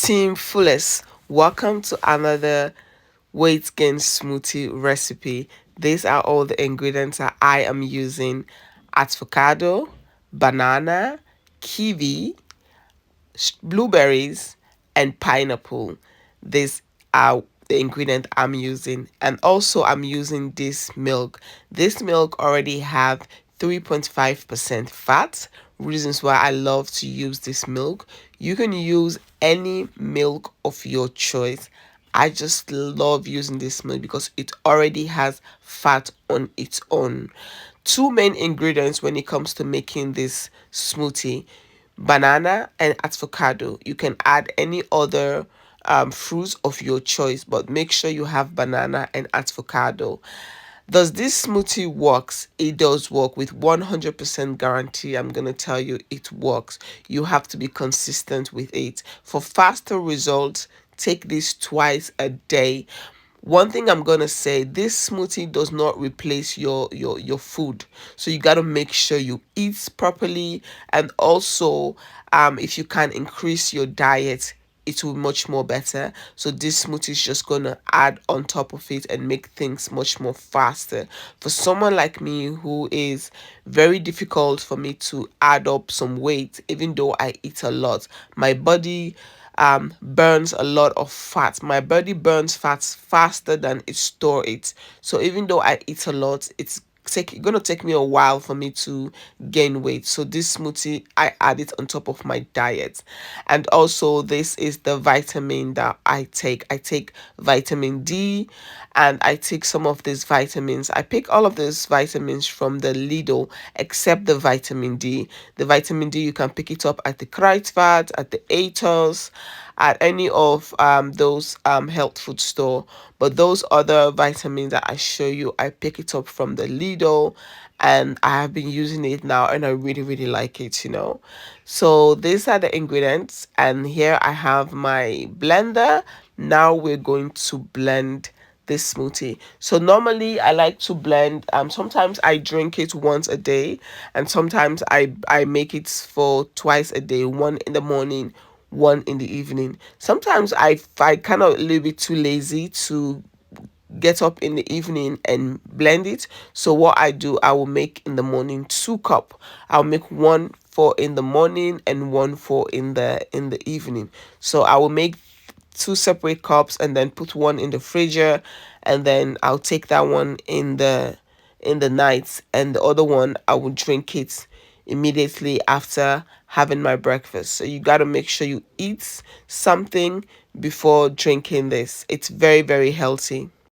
Team Fullest, welcome to another weight gain smoothie recipe. These are all the ingredients that I am using: avocado, banana, kiwi, blueberries, and pineapple. These are the ingredient I'm using, and also I'm using this milk. This milk already have 3.5% fat. Reasons why I love to use this milk: you can use any milk of your choice. I just love using this milk because it already has fat on its own. Two main ingredients when it comes to making this smoothie: banana and avocado. You can add any other fruits of your choice, but make sure you have banana and avocado. Does this smoothie works? It does work with 100% guarantee. I'm going to tell you it works. You have to be consistent with it. For faster results, take this twice a day. One thing I'm gonna say: this smoothie does not replace your food, so you got to make sure you eat properly. And also, if you can increase your diet, it will be much more better. So this smoothie is just gonna add on top of it and make things much more faster. For someone like me who is very difficult for me to add up some weight, even though I eat a lot, my body burns a lot of fat. My body burns fats faster than it store it. So even though I eat a lot, it's gonna take me a while for me to gain weight. So this smoothie, I add it on top of my diet. And also, this is the vitamin that I take vitamin D, and I take some of these vitamins. I pick all of these vitamins from the Lidl except the vitamin D. The vitamin D, you can pick it up at the Kruidvat, at the Atos, at any of those health food store. But those other vitamins that I show you, I pick it up from the Lidl, and I have been using it now, and I really like it. So these are the ingredients, and here I have my blender. Now we're going to blend this smoothie. So normally I like to blend, sometimes I drink it once a day, and sometimes I make it for twice a day, one in the morning, one in the evening. Sometimes I kind of a little bit too lazy to get up in the evening and blend it. So what I do, I will make in the morning 2 cup. I'll make one for in the morning and one for in the evening. So I will make two separate cups and then put one in the freezer, and then I'll take that one in the night, and the other one I will drink it immediately after having my breakfast. So you got to make sure you eat something before drinking this. It's very healthy.